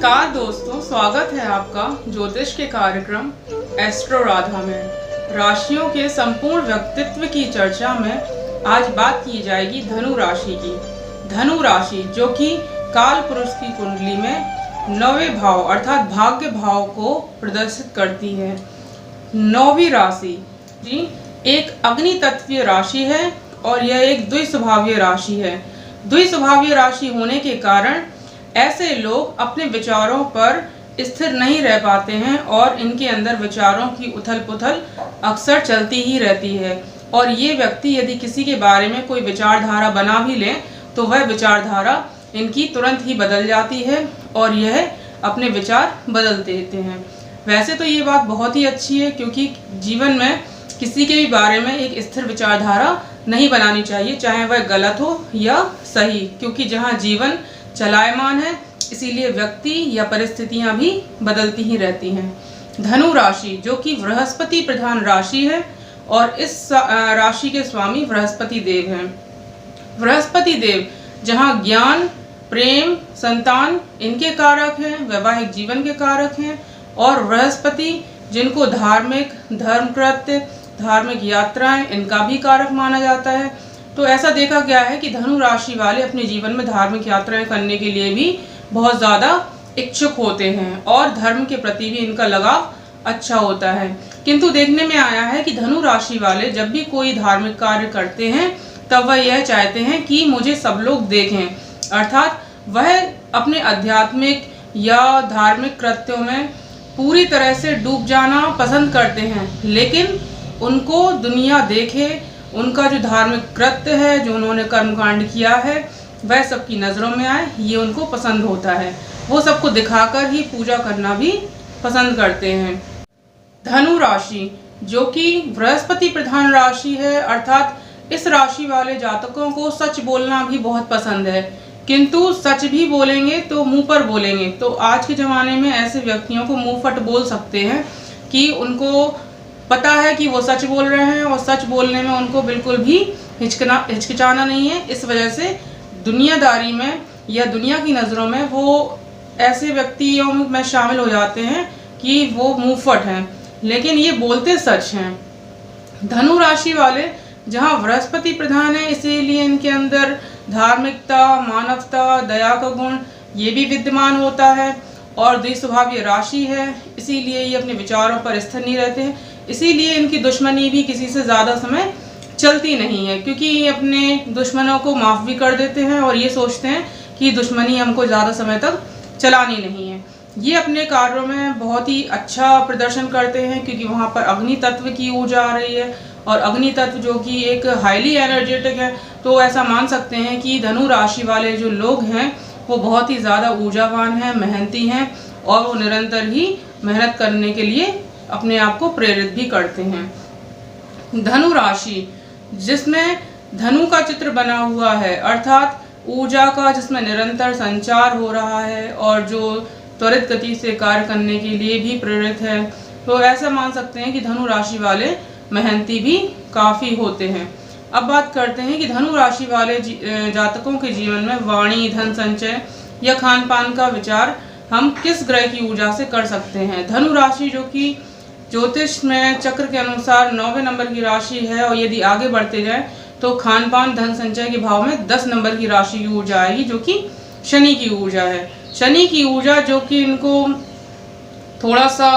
नमस्कार दोस्तों, स्वागत है आपका ज्योतिष के कार्यक्रम एस्ट्रो राधा में। राशियों के संपूर्ण व्यक्तित्व की चर्चा में आज बात की जाएगी धनु राशि की। धनु राशि जो कि काल पुरुष की कुंडली में 9वें भाव अर्थात भाग्य भाव को प्रदर्शित करती है। 9वीं राशि जी एक अग्नि तत्वीय राशि है और यह एक द्विस्वभावीय राशि है। द्विस्वभावीय राशि होने के कारण ऐसे लोग अपने विचारों पर स्थिर नहीं रह पाते हैं और इनके अंदर विचारों की उथल पुथल अक्सर चलती ही रहती है। और ये व्यक्ति यदि किसी के बारे में कोई विचारधारा बना भी लें तो वह विचारधारा इनकी तुरंत ही बदल जाती है और यह अपने विचार बदल देते हैं। वैसे तो ये बात बहुत ही अच्छी है, क्योंकि जीवन में किसी के भी बारे में एक स्थिर विचारधारा नहीं बनानी चाहिए, चाहे वह गलत हो या सही, क्योंकि जहाँ जीवन चलायमान है इसीलिए व्यक्ति या परिस्थितियां भी बदलती ही रहती हैं। धनु राशि जो कि बृहस्पति प्रधान राशि है और इस राशि के स्वामी बृहस्पति देव हैं। बृहस्पति देव जहां ज्ञान, प्रेम, संतान इनके कारक हैं, वैवाहिक जीवन के कारक हैं, और बृहस्पति जिनको धार्मिक धर्म कृत्य, धार्मिक यात्राएं इनका भी कारक माना जाता है। तो ऐसा देखा गया है कि धनु राशि वाले अपने जीवन में धार्मिक यात्राएं करने के लिए भी बहुत ज़्यादा इच्छुक होते हैं और धर्म के प्रति भी इनका लगाव अच्छा होता है। किंतु देखने में आया है कि धनु राशि वाले जब भी कोई धार्मिक कार्य करते हैं तब वह यह चाहते हैं कि मुझे सब लोग देखें, अर्थात वह अपने आध्यात्मिक या धार्मिक कृत्यों में पूरी तरह से डूब जाना पसंद करते हैं, लेकिन उनको दुनिया देखे, उनका जो धार्मिक कृत्य है, जो उन्होंने कर्मकांड किया है, वह सबकी नज़रों में आए, ये उनको पसंद होता है। वो सबको दिखाकर ही पूजा करना भी पसंद करते हैं। धनु राशि जो कि बृहस्पति प्रधान राशि है, अर्थात इस राशि वाले जातकों को सच बोलना भी बहुत पसंद है, किंतु सच भी बोलेंगे तो मुंह पर बोलेंगे। तो आज के ज़माने में ऐसे व्यक्तियों को मुंह फट बोल सकते हैं कि उनको पता है कि वो सच बोल रहे हैं और सच बोलने में उनको बिल्कुल भी हिचकिचाना नहीं है। इस वजह से दुनियादारी में या दुनिया की नज़रों में वो ऐसे व्यक्तियों में शामिल हो जाते हैं कि वो मुंहफट हैं, लेकिन ये बोलते सच हैं। धनु राशि वाले जहाँ बृहस्पति प्रधान है, इसीलिए इनके अंदर धार्मिकता, मानवता, दया का गुण ये भी विद्यमान होता है। और द्विस्वभावीय राशि है, इसीलिए ये अपने विचारों पर स्थिर नहीं रहते हैं। इसीलिए इनकी दुश्मनी भी किसी से ज़्यादा समय चलती नहीं है, क्योंकि ये अपने दुश्मनों को माफ़ भी कर देते हैं और ये सोचते हैं कि दुश्मनी हमको ज़्यादा समय तक चलानी नहीं है। ये अपने कार्यों में बहुत ही अच्छा प्रदर्शन करते हैं, क्योंकि वहाँ पर अग्नि तत्व की ऊर्जा आ रही है और अग्नि तत्व जो कि एक हाईली एनर्जेटिक है। तो ऐसा मान सकते हैं कि धनु राशि वाले जो लोग हैं वो बहुत ही ज़्यादा ऊर्जावान हैं, मेहनती हैं और वो निरंतर ही मेहनत करने के लिए अपने आप को प्रेरित भी करते हैं। धनु राशि जिसमें धनु का चित्र बना हुआ है, अर्थात ऊर्जा का, जिसमें निरंतर संचार हो रहा है और जो त्वरित गति से कार्य करने के लिए भी प्रेरित है, तो ऐसा मान सकते हैं कि धनु राशि वाले मेहनती भी काफ़ी होते हैं। अब बात करते हैं कि धनु राशि वाले जातकों के जीवन में वाणी, धन संचय या खान पान का विचार हम किस ग्रह की ऊर्जा से कर सकते हैं। धनु राशि जो कि ज्योतिष में चक्र के अनुसार 9वें नंबर की राशि है और यदि आगे बढ़ते जाए तो खान पान, धन संचय के भाव में 10 नंबर की राशि की ऊर्जा आएगी, जो कि शनि की ऊर्जा है। शनि की ऊर्जा जो कि इनको थोड़ा सा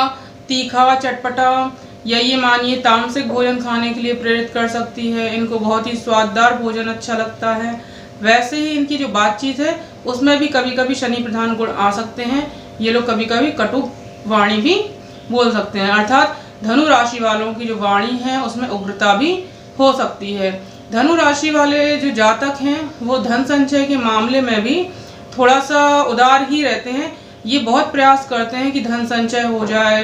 तीखा, चटपटा या ये मानिए तामसिक भोजन खाने के लिए प्रेरित कर सकती है। इनको बहुत ही स्वाददार भोजन अच्छा लगता है। वैसे ही इनकी जो बातचीत है उसमें भी कभी कभी शनि प्रधान गुण आ सकते हैं। ये लोग कभी कभी कटु वाणी भी बोल सकते हैं, अर्थात धनु राशि वालों की जो वाणी है उसमें उग्रता भी हो सकती है। धनु राशि वाले जो जातक हैं वो धन संचय के मामले में भी थोड़ा सा उदार ही रहते हैं। ये बहुत प्रयास करते हैं कि धन संचय हो जाए,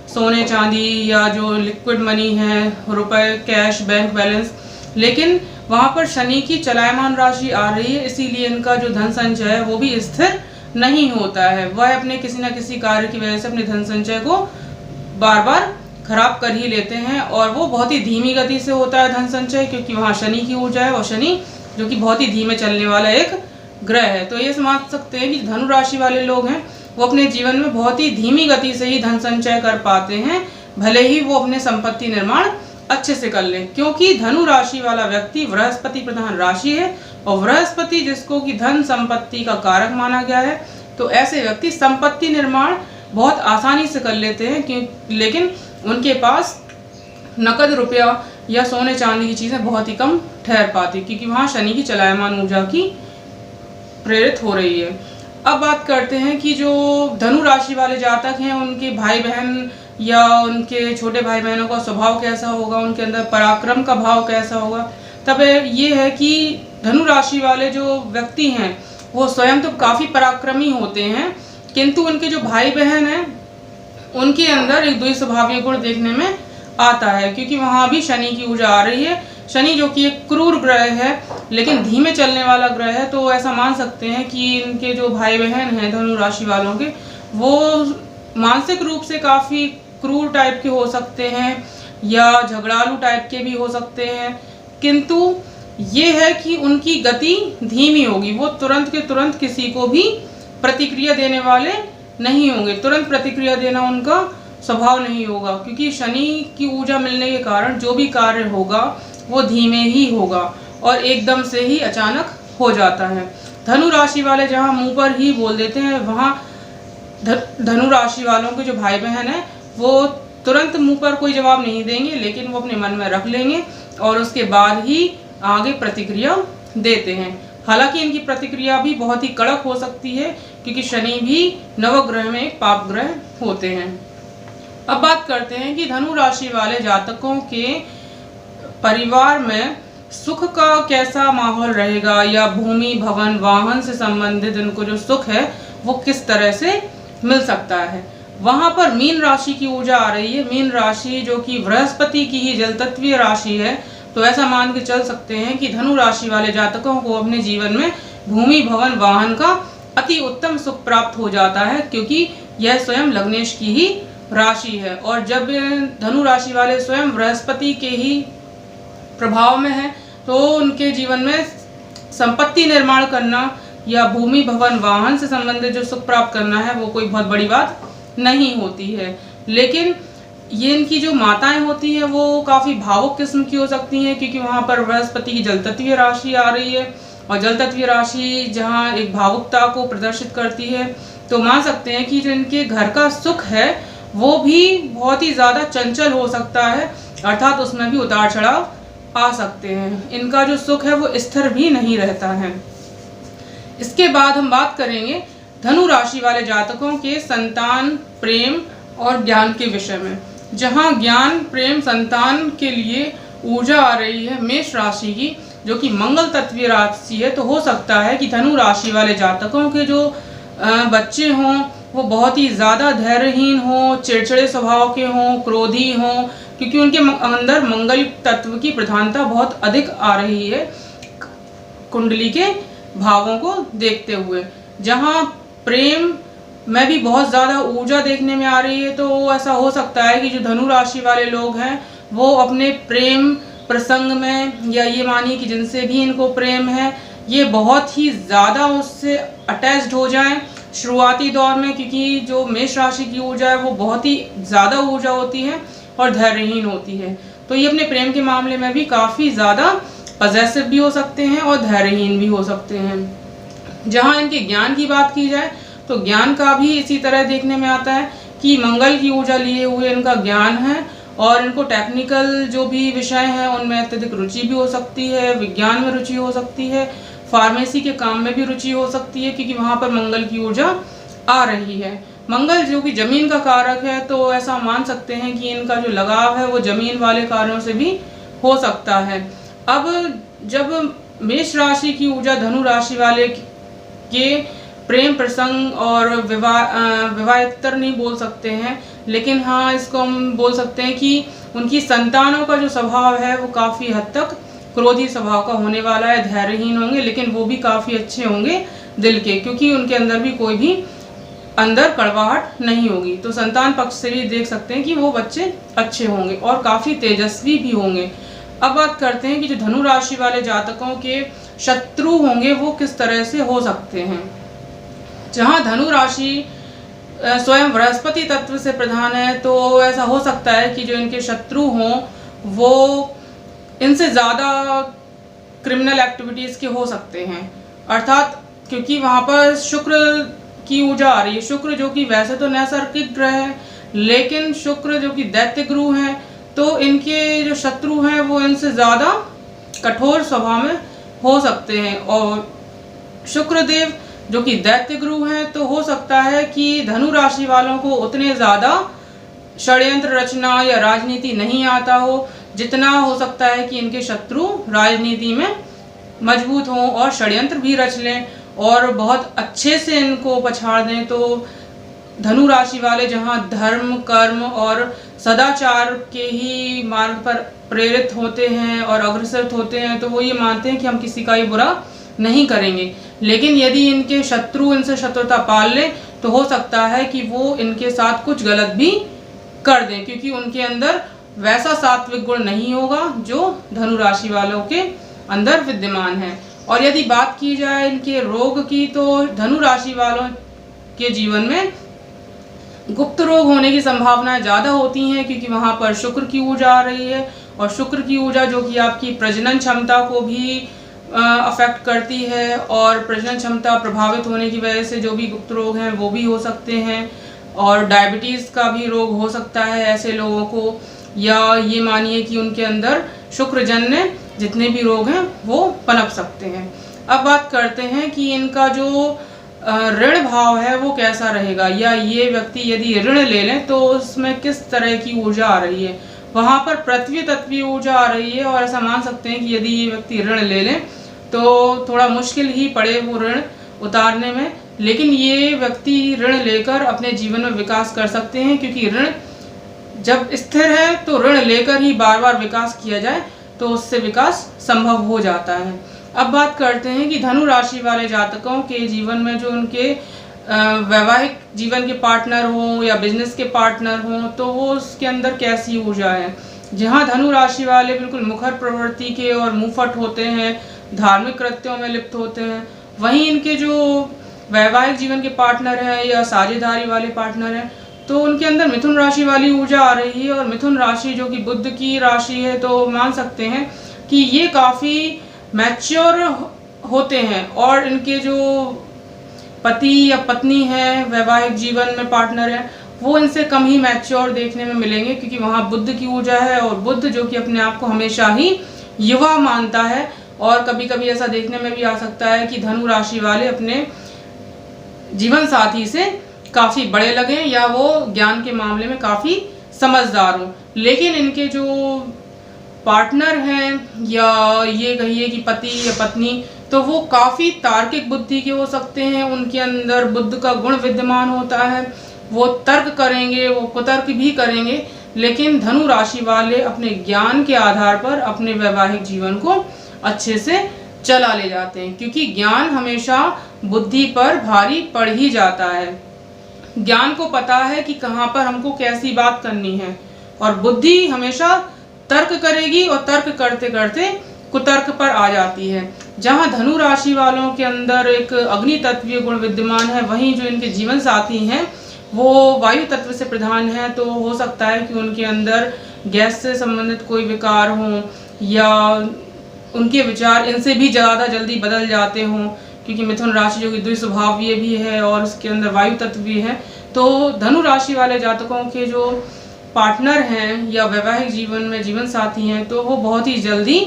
सोने चांदी या जो लिक्विड मनी है, रुपए, कैश, बैंक बैलेंस, लेकिन वहाँ पर शनि की चलायमान राशि आ रही है, इसीलिए इनका जो धन संचय है वो भी स्थिर नहीं होता है। वह अपने किसी न किसी कार्य की वजह से अपने धन संचय को बार बार खराब कर ही लेते हैं और वो बहुत ही धीमी गति से होता है धन संचय, क्योंकि वहाँ शनि की ऊर्जा है और शनि जो कि बहुत ही धीमे चलने वाला एक ग्रह है। तो ये समझ सकते हैं कि धनु राशि वाले लोग हैं वो अपने जीवन में बहुत ही धीमी गति से ही धन संचय कर पाते हैं, भले ही वो अपने संपत्ति निर्माण अच्छे से कर लें, क्योंकि धनु राशि वाला व्यक्ति बृहस्पति प्रधान राशि है और बृहस्पति जिसको कि धन संपत्ति का कारक माना गया है, तो ऐसे व्यक्ति संपत्ति निर्माण बहुत आसानी से कर लेते हैं, लेकिन उनके पास नकद रुपया या सोने चांदी की चीज़ें बहुत ही कम ठहर पाती, क्योंकि वहाँ शनि की चलायमान ऊर्जा की प्रेरित हो रही है। अब बात करते हैं कि जो धनु राशि वाले जातक हैं उनके भाई बहन या उनके छोटे भाई बहनों का स्वभाव कैसा होगा, उनके अंदर पराक्रम का भाव कैसा होगा। तब ये है कि धनु राशि वाले जो व्यक्ति हैं वो स्वयं तो काफ़ी पराक्रमी होते हैं, किंतु उनके जो भाई बहन हैं उनके अंदर एक द्विस्वभावीय गुण देखने में आता है, क्योंकि वहाँ भी शनि की ऊर्जा आ रही है। शनि जो कि एक क्रूर ग्रह है लेकिन धीमे चलने वाला ग्रह है, तो ऐसा मान सकते हैं कि इनके जो भाई बहन हैं धनु राशि वालों के, वो मानसिक रूप से काफ़ी क्रूर टाइप के हो सकते हैं या झगड़ालू टाइप के भी हो सकते हैं, किंतु ये है कि उनकी गति धीमी होगी। वो तुरंत के तुरंत किसी को भी प्रतिक्रिया देने वाले नहीं होंगे, तुरंत प्रतिक्रिया देना उनका स्वभाव नहीं होगा, क्योंकि शनि की ऊर्जा मिलने के कारण जो भी कार्य होगा वो धीमे ही होगा और एकदम से ही अचानक हो जाता है। धनु राशि वाले जहाँ मुंह पर ही बोल देते हैं, वहाँ धनु राशि वालों के जो भाई बहन हैं वो तुरंत मुंह पर कोई जवाब नहीं देंगे, लेकिन वो अपने मन में रख लेंगे और उसके बाद ही आगे प्रतिक्रिया देते हैं। हालांकि इनकी प्रतिक्रिया भी बहुत ही कड़क हो सकती है, क्योंकि शनि भी नवग्रह में एक पाप ग्रह होते हैं। अब बात करते हैं कि धनु राशि वाले जातकों के परिवार में सुख का कैसा माहौल रहेगा, या भूमि भवन वाहन से संबंधित इनको जो सुख है वो किस तरह से मिल सकता है। वहाँ पर मीन राशि की ऊर्जा आ रही है। मीन राशि जो कि बृहस्पति की ही जल तत्वीय राशि है, तो ऐसा मान के चल सकते हैं कि धनु राशि वाले जातकों को अपने जीवन में भूमि भवन वाहन का अति उत्तम सुख प्राप्त हो जाता है, क्योंकि यह स्वयं लग्नेश की ही राशि है। और जब धनु राशि वाले स्वयं बृहस्पति के ही प्रभाव में है, तो उनके जीवन में संपत्ति निर्माण करना या भूमि भवन वाहन से संबंधित जो सुख प्राप्त करना है वो कोई बहुत बड़ी बात नहीं होती है। लेकिन ये इनकी जो माताएं होती हैं वो काफ़ी भावुक किस्म की हो सकती हैं, क्योंकि वहाँ पर बृहस्पति की जल तत्वीय राशि आ रही है, और जल तत्वीय राशि जहाँ एक भावुकता को प्रदर्शित करती है, तो मान सकते हैं कि जो इनके घर का सुख है वो भी बहुत ही ज़्यादा चंचल हो सकता है, अर्थात उसमें भी उतार चढ़ाव आ सकते हैं। इनका जो सुख है वो स्थिर भी नहीं रहता है। इसके बाद हम बात करेंगे धनु राशि वाले जातकों के संतान, प्रेम और ज्ञान के विषय में। जहां ज्ञान, प्रेम, संतान के लिए ऊर्जा आ रही है मेष राशि की, जो कि मंगल तत्वीय राशि है, तो हो सकता है कि धनु राशि वाले जातकों के जो बच्चे हों वो बहुत ही ज़्यादा धैर्यहीन हों, चिड़चिड़े स्वभाव के हों, क्रोधी हों, क्योंकि उनके अंदर मंगल तत्व की प्रधानता बहुत अधिक आ रही है कुंडली के भावों को देखते हुए। जहाँ प्रेम में भी बहुत ज़्यादा ऊर्जा देखने में आ रही है, तो ऐसा हो सकता है कि जो धनु राशि वाले लोग हैं वो अपने प्रेम प्रसंग में, या ये मानिए कि जिनसे भी इनको प्रेम है, ये बहुत ही ज़्यादा उससे अटैच्ड हो जाएं शुरुआती दौर में, क्योंकि जो मेष राशि की ऊर्जा है वो बहुत ही ज़्यादा ऊर्जा होती है और धैर्यहीन होती है। तो ये अपने प्रेम के मामले में भी काफ़ी ज़्यादा पॉजेसिव भी हो सकते हैं और धैर्यहीन भी हो सकते हैं। जहाँ इनके ज्ञान की बात की जाए तो ज्ञान का भी इसी तरह देखने में आता है कि मंगल की ऊर्जा लिए हुए इनका ज्ञान है, और इनको टेक्निकल जो भी विषय हैं उनमें अत्यधिक रुचि भी हो सकती है, विज्ञान में रुचि हो सकती है, फार्मेसी के काम में भी रुचि हो सकती है, क्योंकि वहाँ पर मंगल की ऊर्जा आ रही है। मंगल जो कि जमीन का कारक है, तो ऐसा मान सकते हैं कि इनका जो लगाव है वो जमीन वाले कार्यों से भी हो सकता है। अब जब मेष राशि की ऊर्जा धनु राशि वाले के प्रेम प्रसंग और विवाहेतर नहीं बोल सकते हैं, लेकिन हाँ इसको हम बोल सकते हैं कि उनकी संतानों का जो स्वभाव है वो काफ़ी हद तक क्रोधी स्वभाव का होने वाला है, धैर्यहीन होंगे, लेकिन वो भी काफ़ी अच्छे होंगे दिल के, क्योंकि उनके अंदर भी कोई भी अंदर कड़वाहट नहीं होगी। तो संतान पक्ष से भी देख सकते हैं कि वो बच्चे अच्छे होंगे और काफ़ी तेजस्वी भी होंगे। अब बात करते हैं कि जो धनु राशि वाले जातकों के शत्रु होंगे वो किस तरह से हो सकते हैं। जहाँ धनु राशि स्वयं बृहस्पति तत्व से प्रधान है, तो ऐसा हो सकता है कि जो इनके शत्रु हों वो इनसे ज़्यादा क्रिमिनल एक्टिविटीज़ के हो सकते हैं। अर्थात क्योंकि वहाँ पर शुक्र की ऊर्जा आ रही है, शुक्र जो कि वैसे तो नैसर्गिक ग्रह है, लेकिन शुक्र जो कि दैत्य गुरु हैं, तो इनके जो शत्रु हैं वो इनसे ज़्यादा कठोर स्वभाव में हो सकते हैं। और शुक्रदेव जो कि दैत्य गुरु हैं, तो हो सकता है कि धनु राशि वालों को उतने ज़्यादा षड्यंत्र रचना या राजनीति नहीं आता हो, जितना हो सकता है कि इनके शत्रु राजनीति में मजबूत हों और षड्यंत्र भी रच लें और बहुत अच्छे से इनको पछाड़ दें। तो धनु राशि वाले जहाँ धर्म, कर्म और सदाचार के ही मार्ग पर प्रेरित होते हैं और अग्रसर होते हैं, तो वो ये मानते हैं कि हम किसी का ही बुरा नहीं करेंगे। लेकिन यदि इनके शत्रु इनसे शत्रुता पाल लें, तो हो सकता है कि वो इनके साथ कुछ गलत भी कर दें, क्योंकि उनके अंदर वैसा सात्विक गुण नहीं होगा जो धनु राशि वालों के अंदर विद्यमान है। और यदि बात की जाए इनके रोग की, तो धनु राशि वालों के जीवन में गुप्त रोग होने की संभावनाएं ज़्यादा होती हैं, क्योंकि वहाँ पर शुक्र की ऊर्जा आ रही है और शुक्र की ऊर्जा जो कि आपकी प्रजनन क्षमता को भी अफेक्ट करती है, और प्रजनन क्षमता प्रभावित होने की वजह से जो भी गुप्त रोग हैं वो भी हो सकते हैं। और डायबिटीज़ का भी रोग हो सकता है ऐसे लोगों को, या ये मानिए कि उनके अंदर शुक्रजन्य जितने भी रोग हैं वो पनप सकते हैं। अब बात करते हैं कि इनका जो ऋण भाव है वो कैसा रहेगा, या ये व्यक्ति यदि ऋण ले लें तो उसमें किस तरह की ऊर्जा आ रही है। वहाँ पर पृथ्वी तत्वीय ऊर्जा आ रही है, और ऐसा मान सकते हैं कि यदि ये व्यक्ति ऋण ले लें तो थोड़ा मुश्किल ही पड़े वो ऋण उतारने में, लेकिन ये व्यक्ति ऋण लेकर अपने जीवन में विकास कर सकते हैं, क्योंकि ऋण जब स्थिर है तो ऋण लेकर ही बार बार विकास किया जाए तो उससे विकास संभव हो जाता है। अब बात करते हैं कि धनु राशि वाले जातकों के जीवन में जो उनके वैवाहिक जीवन के पार्टनर हों या बिजनेस के पार्टनर हों, तो वो उसके अंदर कैसी ऊर्जा है। जहाँ धनु राशि वाले बिल्कुल मुखर प्रवृत्ति के और मुंहफट होते हैं, धार्मिक कृत्यों में लिप्त होते हैं, वहीं इनके जो वैवाहिक जीवन के पार्टनर हैं या साझेदारी वाले पार्टनर हैं, तो उनके अंदर मिथुन राशि वाली ऊर्जा आ रही है। और मिथुन राशि जो कि बुध की राशि है, तो मान सकते हैं कि ये काफ़ी मैच्योर होते हैं, और इनके जो पति या पत्नी हैं, वैवाहिक जीवन में पार्टनर हैं, वो इनसे कम ही मैच्योर देखने में मिलेंगे, क्योंकि वहाँ बुध की ऊर्जा है, और बुध जो कि अपने आप को हमेशा ही युवा मानता है। और कभी कभी ऐसा देखने में भी आ सकता है कि धनु राशि वाले अपने जीवन साथी से काफ़ी बड़े लगें, या वो ज्ञान के मामले में काफ़ी समझदार हों। लेकिन इनके जो पार्टनर हैं, या ये कहिए कि पति या पत्नी, तो वो काफ़ी तार्किक बुद्धि के हो सकते हैं, उनके अंदर बुद्ध का गुण विद्यमान होता है, वो तर्क करेंगे, वो कुतर्क भी करेंगे, लेकिन धनु राशि वाले अपने ज्ञान के आधार पर अपने वैवाहिक जीवन को अच्छे से चला ले जाते हैं, क्योंकि ज्ञान हमेशा बुद्धि पर भारी पड़ ही जाता है। ज्ञान को पता है कि कहाँ पर हमको कैसी बात करनी है, और बुद्धि हमेशा तर्क करेगी और तर्क करते करते कुतर्क पर आ जाती है। जहाँ धनु राशि वालों के अंदर एक अग्नि तत्वीय गुण विद्यमान है, वहीं जो इनके जीवन साथी हैं वो वायु तत्व से प्रधान है, तो हो सकता है कि उनके अंदर गैस से संबंधित कोई विकार हों, या उनके विचार इनसे भी ज़्यादा जल्दी बदल जाते हों, क्योंकि मिथुन राशि जो कि द्विस्वभावीय भी है और उसके अंदर वायु तत्व भी है। तो धनु राशि वाले जातकों के जो पार्टनर हैं या वैवाहिक जीवन में जीवन साथी हैं, तो वो बहुत ही जल्दी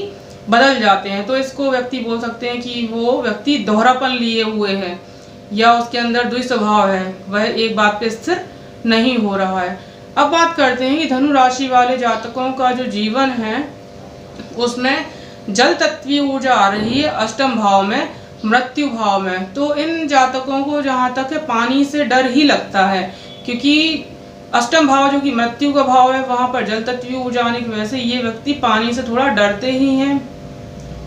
बदल जाते हैं। तो इसको व्यक्ति बोल सकते हैं कि वो व्यक्ति दोहरापन लिए हुए है, या उसके अंदर द्विस्वभाव है, वह एक बात पे स्थिर नहीं हो रहा है। अब बात करते हैं कि धनु राशि वाले जातकों का जो जीवन है उसमें जल तत्वीय ऊर्जा आ रही है अष्टम भाव में, मृत्यु भाव में। तो इन जातकों को जहाँ तक है पानी से डर ही लगता है, क्योंकि अष्टम भाव जो कि मृत्यु का भाव है, वहाँ पर जल तत्वीय ऊर्जा आने की वजह से ये व्यक्ति पानी से थोड़ा डरते ही हैं,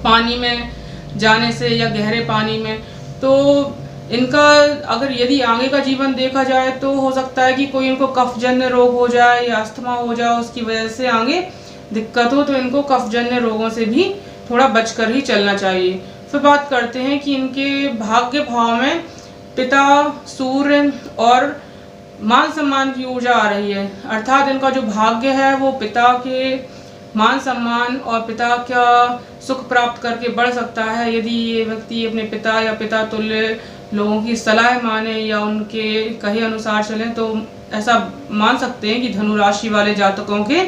पानी में जाने से या गहरे पानी में। तो इनका अगर यदि आगे का जीवन देखा जाए तो हो सकता है कि कोई इनको कफजन्य रोग हो जाए या अस्थमा हो जाए, उसकी वजह से आगे दिक्कत हो, तो इनको कफजन्य रोगों से भी थोड़ा बचकर ही चलना चाहिए। फिर बात करते हैं कि इनके भाग्य भाव में पिता, सूर्य और मान सम्मान की ऊर्जा आ रही है, अर्थात इनका जो भाग्य है वो पिता के मान सम्मान और पिता का सुख प्राप्त करके बढ़ सकता है यदि ये व्यक्ति अपने पिता या पिता तुल्य लोगों की सलाह माने या उनके कहे अनुसार चले। तो ऐसा मान सकते हैं कि धनु राशि वाले जातकों के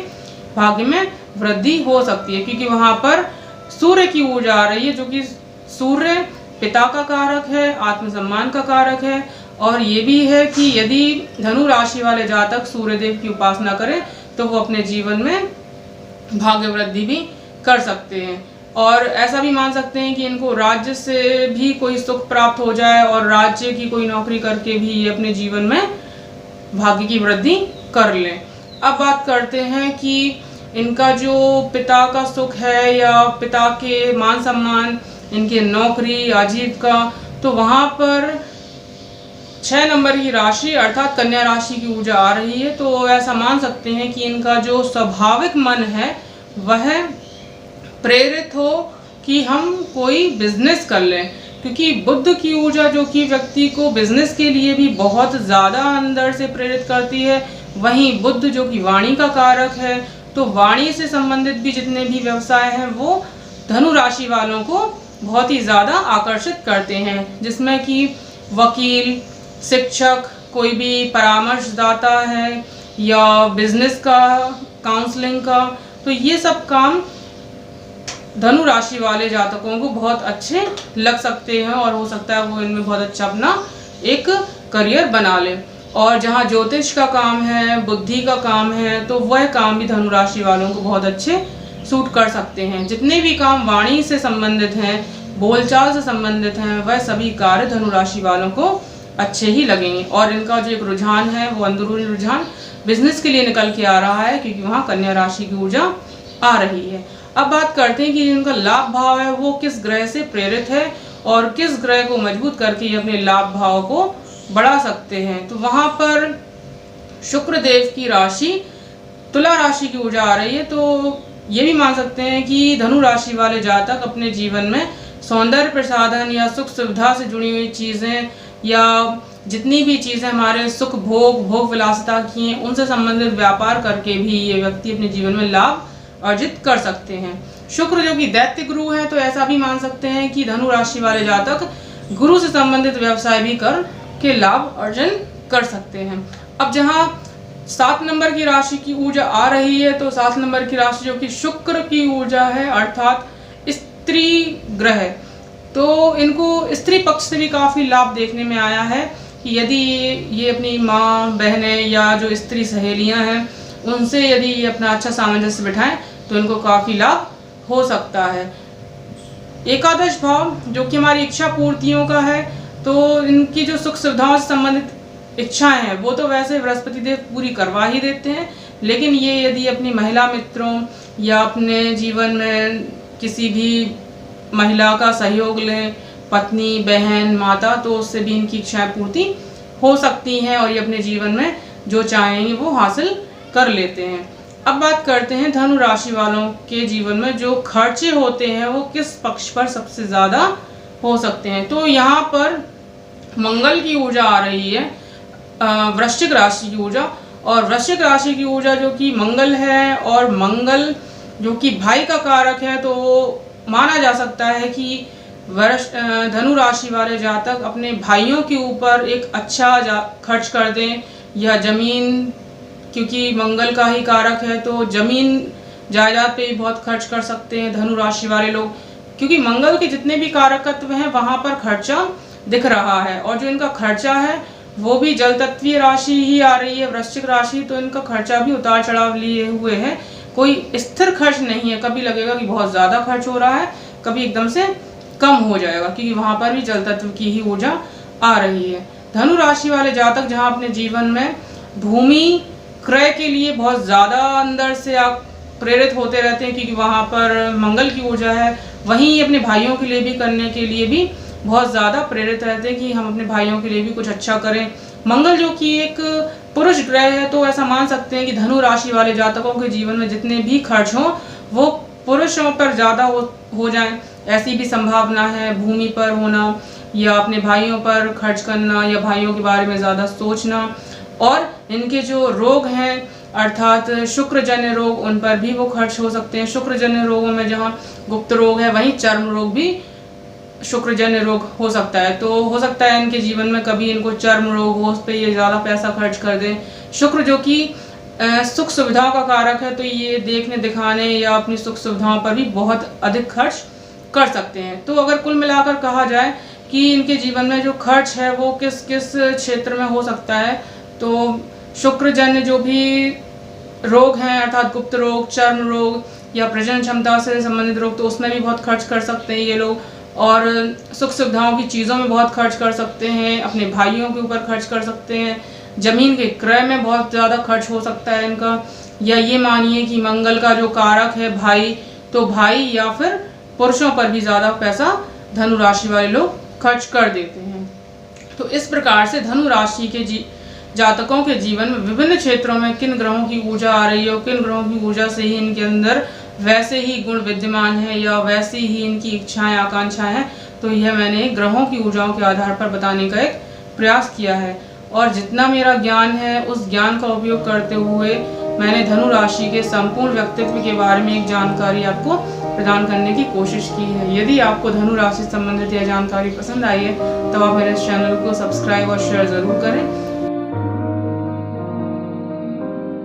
भाग्य में वृद्धि हो सकती है, क्योंकि वहां पर सूर्य की ऊर्जा आ रही है, जो कि सूर्य पिता का कारक है, आत्मसम्मान का कारक है। और ये भी है कि यदि धनु राशि वाले जातक सूर्य देव की उपासना करें तो वो अपने जीवन में भाग्य वृद्धि भी कर सकते हैं। और ऐसा भी मान सकते हैं कि इनको राज्य से भी कोई सुख प्राप्त हो जाए और राज्य की कोई नौकरी करके भी ये अपने जीवन में भाग्य की वृद्धि कर लें। अब बात करते हैं कि इनका जो पिता का सुख है या पिता के मान सम्मान, इनके नौकरी आजीविका, तो वहाँ पर 6 नंबर की राशि अर्थात कन्या राशि की ऊर्जा आ रही है। तो ऐसा मान सकते हैं कि इनका जो स्वाभाविक मन है वह प्रेरित हो कि हम कोई बिजनेस कर लें, क्योंकि बुध की ऊर्जा जो कि व्यक्ति को बिजनेस के लिए भी बहुत ज़्यादा अंदर से प्रेरित करती है। वहीं बुध जो कि वाणी का कारक है, तो वाणी से संबंधित भी जितने भी व्यवसाय हैं वो धनु राशि वालों को बहुत ही ज़्यादा आकर्षित करते हैं, जिसमें कि वकील, शिक्षक, कोई भी परामर्शदाता है या बिजनेस का, काउंसलिंग का, तो ये सब काम धनु राशि वाले जातकों को बहुत अच्छे लग सकते हैं और हो सकता है वो इनमें बहुत अच्छा अपना एक करियर बना ले। और जहाँ ज्योतिष का काम है, बुद्धि का काम है, तो वह काम भी धनु राशि वालों को बहुत अच्छे सूट कर सकते हैं। जितने भी काम वाणी से संबंधित हैं, बोलचाल से संबंधित हैं, वह सभी कार्य धनु राशि वालों को अच्छे ही लगेंगे। और इनका जो एक रुझान है वो अंदरूनी रुझान बिजनेस के लिए निकल के आ रहा है, क्योंकि वहाँ कन्या राशि की ऊर्जा आ रही है। अब बात करते हैं कि इनका लाभ भाव है वो किस ग्रह से प्रेरित है और किस ग्रह को मजबूत करके ये अपने लाभ भाव को बढ़ा सकते हैं। तो वहाँ पर शुक्र देव की राशि तुला राशि की ऊर्जा आ रही है। तो ये भी मान सकते हैं कि धनु राशि वाले जातक अपने जीवन में सौंदर्य प्रसाधन या सुख सुविधा से जुड़ी हुई चीज़ें या जितनी भी चीज़ें हमारे सुख भोग विलासिता की हैं, उनसे संबंधित व्यापार करके भी ये व्यक्ति अपने जीवन में लाभ अर्जित कर सकते हैं। शुक्र जो कि दैत्य गुरु है, तो ऐसा भी मान सकते हैं कि धनु राशि वाले जातक गुरु से संबंधित व्यवसाय भी कर के लाभ अर्जन कर सकते हैं। अब जहाँ 7 नंबर की राशि की ऊर्जा आ रही है, तो 7 नंबर की राशि जो कि शुक्र की ऊर्जा है अर्थात स्त्री ग्रह, तो इनको स्त्री पक्ष से भी काफ़ी लाभ देखने में आया है कि यदि ये अपनी माँ, बहनें या जो स्त्री सहेलियाँ हैं उनसे यदि ये अपना अच्छा सामंजस्य बिठाएं तो इनको काफ़ी लाभ हो सकता है। एकादश भाव जो कि हमारी इच्छा पूर्तियों का है, तो इनकी जो सुख सुविधाओं से संबंधित इच्छाएं हैं वो तो वैसे बृहस्पति देव पूरी करवा ही देते हैं, लेकिन ये यदि अपनी महिला मित्रों या अपने जीवन में किसी भी महिला का सहयोग लें, पत्नी, बहन, माता, तो उससे भी इनकी इच्छाएं पूर्ति हो सकती हैं और ये अपने जीवन में जो चाहेंगे वो हासिल कर लेते हैं। अब बात करते हैं धनु राशि वालों के जीवन में जो खर्चे होते हैं वो किस पक्ष पर सबसे ज़्यादा हो सकते हैं। तो यहाँ पर मंगल की ऊर्जा आ रही है, वृश्चिक राशि की ऊर्जा, और वृश्चिक राशि की ऊर्जा जो कि मंगल है, और मंगल जो कि भाई का कारक है, तो माना जा सकता है कि धनु राशि वाले जातक अपने भाइयों के ऊपर एक अच्छा खर्च कर दें, या जमीन, क्योंकि मंगल का ही कारक है तो जमीन जायदाद पे भी बहुत खर्च कर सकते हैं धनु राशि वाले लोग, क्योंकि मंगल के जितने भी कारकत्व हैं वहाँ पर खर्चा दिख रहा है। और जो इनका खर्चा है वो भी जल तत्वीय राशि ही आ रही है, वृश्चिक राशि, तो इनका खर्चा भी उतार चढ़ाव लिए हुए है, कोई स्थिर खर्च नहीं है। कभी लगेगा कि बहुत ज़्यादा खर्च हो रहा है, कभी एकदम से कम हो जाएगा, क्योंकि वहाँ पर भी जल तत्व की ही ऊर्जा आ रही है। धनु राशि वाले जातक जहाँ अपने जीवन में भूमि क्रय के लिए बहुत ज़्यादा अंदर से आप प्रेरित होते रहते हैं, क्योंकि वहाँ पर मंगल की ऊर्जा है, वहीं अपने भाइयों के लिए भी करने के लिए भी बहुत ज़्यादा प्रेरित रहते हैं कि हम अपने भाइयों के लिए भी कुछ अच्छा करें। मंगल जो कि एक पुरुष ग्रह है, तो ऐसा मान सकते हैं कि धनु राशि वाले जातकों के जीवन में जितने भी खर्च हों वो पुरुषों पर ज़्यादा हो जाएं, ऐसी भी संभावना है। भूमि पर होना या अपने भाइयों पर खर्च करना या भाइयों के बारे में ज़्यादा सोचना, और इनके जो रोग हैं अर्थात शुक्रजन्य रोग, उन पर भी वो खर्च हो सकते हैं। शुक्रजन्य रोगों में जहाँ गुप्त रोग है वहीं चर्म रोग भी शुक्रजन्य रोग हो सकता है। तो हो सकता है इनके जीवन में कभी इनको चर्म रोग हो, उस पर ये ज़्यादा पैसा खर्च कर दें। शुक्र जो कि सुख सुविधाओं का कारक है, तो ये देखने दिखाने या अपनी सुख सुविधाओं पर भी बहुत अधिक खर्च कर सकते हैं। तो अगर कुल मिलाकर कहा जाए कि इनके जीवन में जो खर्च है वो किस किस क्षेत्र में हो सकता है, तो शुक्रजन्य जो भी रोग हैं अर्थात गुप्त रोग, चर्म रोग या प्रजनन क्षमता से संबंधित रोग, तो उसमें भी बहुत खर्च कर सकते हैं ये लोग। और सुख सुविधाओं की चीज़ों में बहुत खर्च कर सकते हैं, अपने भाइयों के ऊपर खर्च कर सकते हैं, ज़मीन के क्रय में बहुत ज़्यादा खर्च हो सकता है इनका। या ये मानिए कि मंगल का जो कारक है भाई, तो भाई या फिर पुरुषों पर भी ज़्यादा पैसा धनु राशि वाले लोग खर्च कर देते हैं। तो इस प्रकार से धनु राशि के जातकों के जीवन में विभिन्न क्षेत्रों में किन ग्रहों की ऊर्जा आ रही है और किन ग्रहों की ऊर्जा से ही इनके अंदर वैसे ही गुण विद्यमान है या वैसी ही इनकी इच्छाएं आकांक्षाएं हैं, तो यह मैंने ग्रहों की ऊर्जाओं के आधार पर बताने का एक प्रयास किया है। और जितना मेरा ज्ञान है उस ज्ञान का उपयोग करते हुए मैंने धनु राशि के संपूर्ण व्यक्तित्व के बारे में एक जानकारी आपको प्रदान करने की कोशिश की है। यदि आपको धनु राशि से संबंधित यह जानकारी पसंद आई है तो आप मेरे इस चैनल को सब्सक्राइब और शेयर ज़रूर करें।